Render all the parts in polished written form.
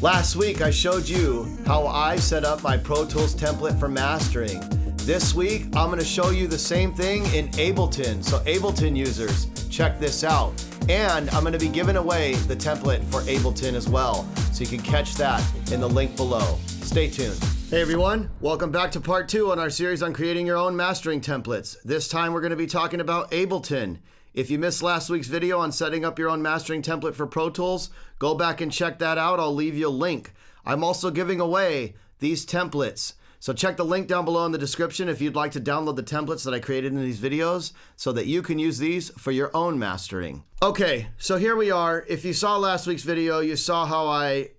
Last week, I showed you how I set up my Pro Tools template for mastering. This week, I'm gonna show you the same thing in Ableton. So Ableton users, check this out. And I'm gonna be giving away the template for Ableton as well. So you can catch that in the link below. Stay tuned. Hey everyone, welcome back to part 2 on our series on creating your own mastering templates. This time we're gonna be talking about Ableton. If you missed last week's video on setting up your own mastering template for Pro Tools, go back and check that out. I'll leave you a link. I'm also giving away these templates. So check the link down below in the description if you'd like to download the templates that I created in these videos so that you can use these for your own mastering. Okay, so here we are. If you saw last week's video, you saw how I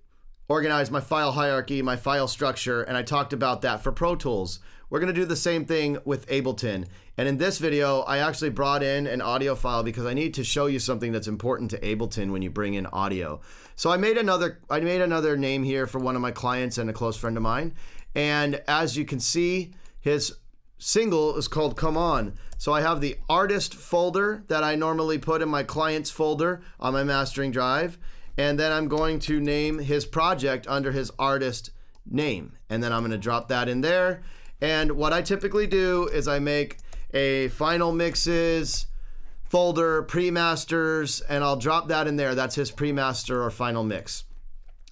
organized my file hierarchy, my file structure, and I talked about that for Pro Tools. We're gonna do the same thing with Ableton. And in this video, I actually brought in an audio file because I need to show you something that's important to Ableton when you bring in audio. So I made another name here for one of my clients and a close friend of mine. And as you can see, his single is called Come On. So I have the artist folder that I normally put in my clients folder on my mastering drive. And then I'm going to name his project under his artist name. And then I'm gonna drop that in there. And what I typically do is I make a final mixes folder, pre-masters, and I'll drop that in there. That's his pre-master or final mix.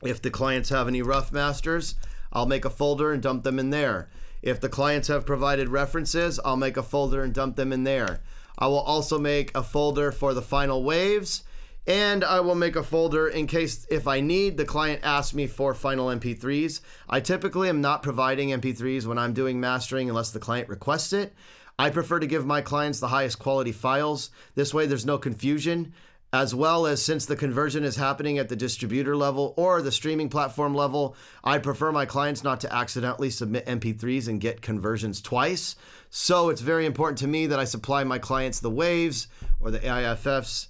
If the clients have any rough masters, I'll make a folder and dump them in there. If the clients have provided references, I'll make a folder and dump them in there. I will also make a folder for the final waves, and I will make a folder in case if I need, the client asks me for final MP3s. I typically am not providing MP3s when I'm doing mastering unless the client requests it. I prefer to give my clients the highest quality files. This way there's no confusion, as well as since the conversion is happening at the distributor level or the streaming platform level, I prefer my clients not to accidentally submit MP3s and get conversions twice. So it's very important to me that I supply my clients the waves or the AIFFs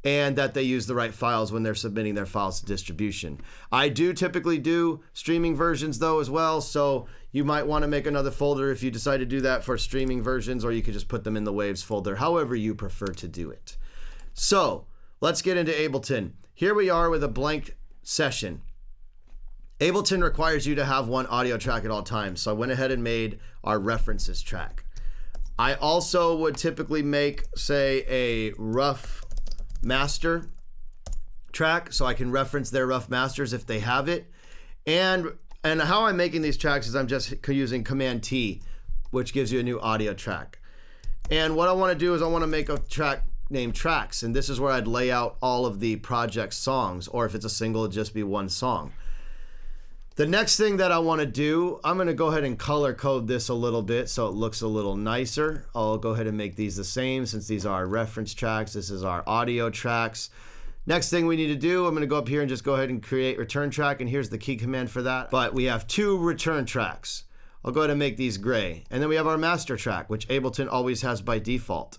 and that they use the right files when they're submitting their files to distribution. I do typically do streaming versions though as well, so you might want to make another folder if you decide to do that for streaming versions, or you could just put them in the waves folder, however you prefer to do it. So let's get into Ableton. Here we are with a blank session. Ableton requires you to have one audio track at all times, so I went ahead and made our references track. I also would typically make, say, a rough master track so I can reference their rough masters if they have it. And how I'm making these tracks is I'm just using Command T, which gives you a new audio track. And what I want to do is I want to make a track named tracks, and this is where I'd lay out all of the project songs, or if it's a single, it'd just be one song. The next thing that I want to do, I'm going to go ahead and color code this a little bit so it looks a little nicer. I'll go ahead and make these the same since these are our reference tracks. This is our audio tracks. Next thing we need to do, I'm going to go up here and just go ahead and create return track, and here's the key command for that. But we have 2 return tracks. I'll go ahead and make these gray. And then we have our master track, which Ableton always has by default.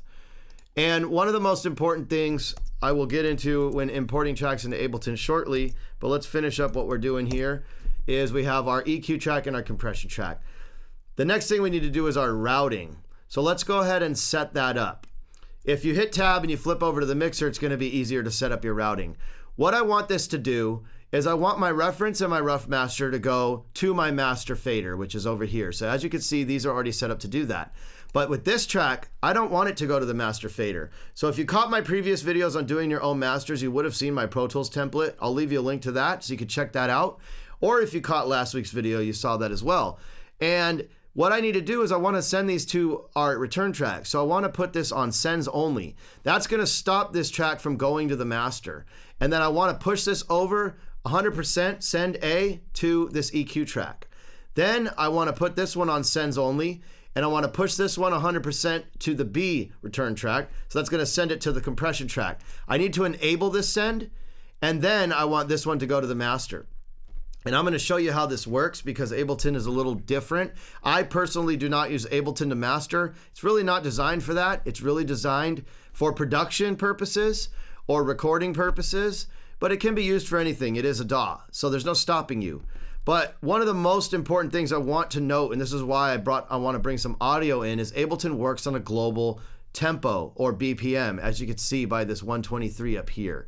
And one of the most important things I will get into when importing tracks into Ableton shortly, but let's finish up what we're doing here, is we have our EQ track and our compression track. The next thing we need to do is our routing. So let's go ahead and set that up. If you hit tab and you flip over to the mixer, it's going to be easier to set up your routing. What I want this to do is I want my reference and my rough master to go to my master fader, which is over here. So as you can see, these are already set up to do that. But with this track, I don't want it to go to the master fader. So if you caught my previous videos on doing your own masters, you would have seen my Pro Tools template. I'll leave you a link to that so you can check that out. Or if you caught last week's video, you saw that as well. And what I need to do is I want to send these to our return track. So I want to put this on sends only. That's going to stop this track from going to the master. And then I want to push this over 100% send A to this EQ track. Then I want to put this one on sends only, and I want to push this one 100% to the B return track. So that's going to send it to the compression track. I need to enable this send, and then I want this one to go to the master. And I'm going to show you how this works because Ableton is a little different. I personally do not use Ableton to master. It's really not designed for that. It's really designed for production purposes or recording purposes, but it can be used for anything. It is a DAW, so there's no stopping you. But one of the most important things I want to note, and this is why I want to bring some audio in, is Ableton works on a global tempo or BPM, as you can see by this 123 up here.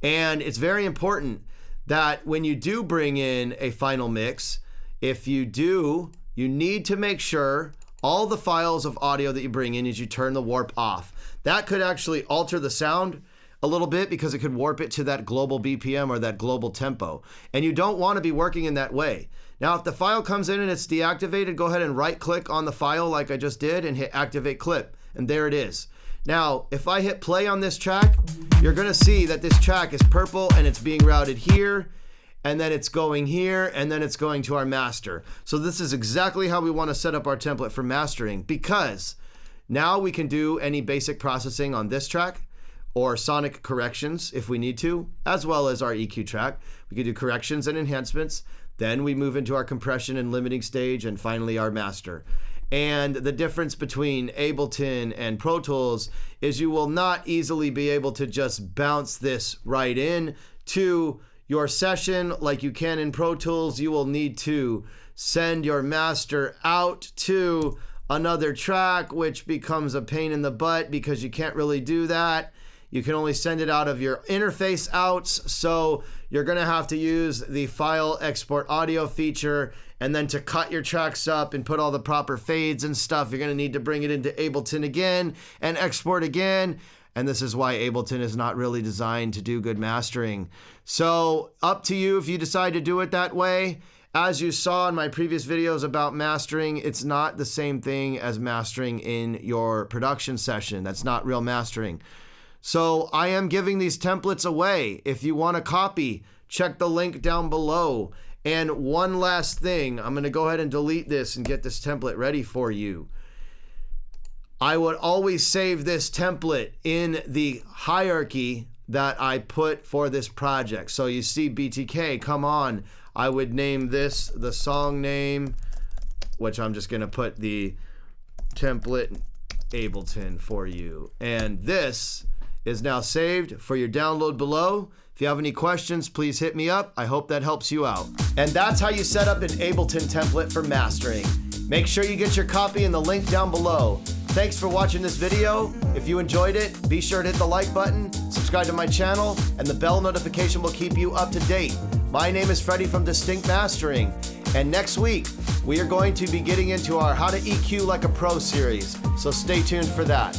And it's very important that when you do bring in a final mix, if you do, you need to make sure all the files of audio that you bring in is you turn the warp off. That could actually alter the sound a little bit because it could warp it to that global BPM or that global tempo. And you don't want to be working in that way. Now, if the file comes in and it's deactivated, go ahead and right click on the file like I just did and hit activate clip. And there it is. Now, if I hit play on this track, you're gonna see that this track is purple and it's being routed here, and then it's going here, and then it's going to our master. So this is exactly how we wanna set up our template for mastering, because now we can do any basic processing on this track or sonic corrections if we need to, as well as our EQ track. We can do corrections and enhancements. Then we move into our compression and limiting stage, and finally our master. And the difference between Ableton and Pro Tools is you will not easily be able to just bounce this right in to your session like you can in Pro Tools. You will need to send your master out to another track, which becomes a pain in the butt because you can't really do that. You can only send it out of your interface outs, so you're gonna have to use the file export audio feature, and then to cut your tracks up and put all the proper fades and stuff, you're gonna need to bring it into Ableton again and export again. And this is why Ableton is not really designed to do good mastering. So up to you if you decide to do it that way. As you saw in my previous videos about mastering, it's not the same thing as mastering in your production session. That's not real mastering. So I am giving these templates away. If you want a copy, check the link down below. And one last thing, I'm gonna go ahead and delete this and get this template ready for you. I would always save this template in the hierarchy that I put for this project. So you see BTK, come on. I would name this the song name, which I'm just gonna put the template Ableton for you. And this is now saved for your download below. If you have any questions, please hit me up. I hope that helps you out. And that's how you set up an Ableton template for mastering. Make sure you get your copy in the link down below. Thanks for watching this video. If you enjoyed it, be sure to hit the like button, subscribe to my channel, and the bell notification will keep you up to date. My name is Freddie from Distinct Mastering, and next week, we are going to be getting into our How to EQ Like a Pro series, so stay tuned for that.